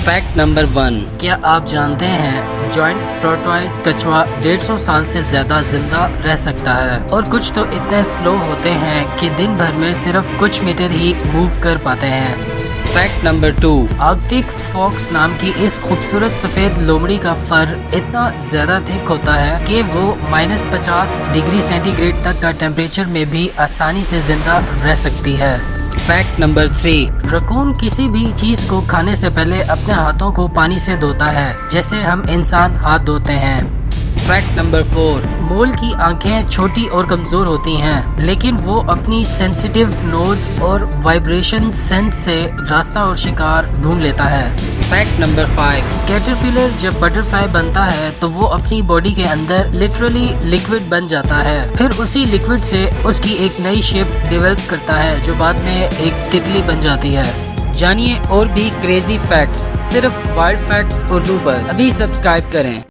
Fact number 1। क्या आप जानते हैं जॉइंट टॉर्टोइज कछुआ 150 साल से ज्यादा जिंदा रह सकता है और कुछ तो इतने स्लो होते हैं कि दिन भर में सिर्फ कुछ मीटर ही मूव कर पाते हैं। Fact number 2। आर्कटिक फॉक्स नाम की इस खूबसूरत सफेद लोमड़ी का फर इतना ज्यादा थिक होता है कि वो -50 डिग्री सेंटीग्रेड तक का टेम्परेचर में भी आसानी से जिंदा रह सकती है। Fact number 3। रकून किसी भी चीज को खाने से पहले अपने हाथों को पानी से धोता है, जैसे हम इंसान हाथ धोते हैं। Fact number 4। मोल की आंखें छोटी और कमजोर होती हैं, लेकिन वो अपनी सेंसिटिव नोज और वाइब्रेशन सेंस से रास्ता और शिकार ढूंढ लेता है। Fact number 5। कैटरपिलर जब बटरफ्लाई बनता है तो वो अपनी बॉडी के अंदर लिटरली लिक्विड बन जाता है, फिर उसी लिक्विड से उसकी एक नई शेप डेवलप करता है जो बाद में एक तितली बन जाती है। जानिए और भी क्रेजी फैक्ट्स सिर्फ वाइल्ड फैक्ट्स उर्दू पर। अभी सब्सक्राइब करें।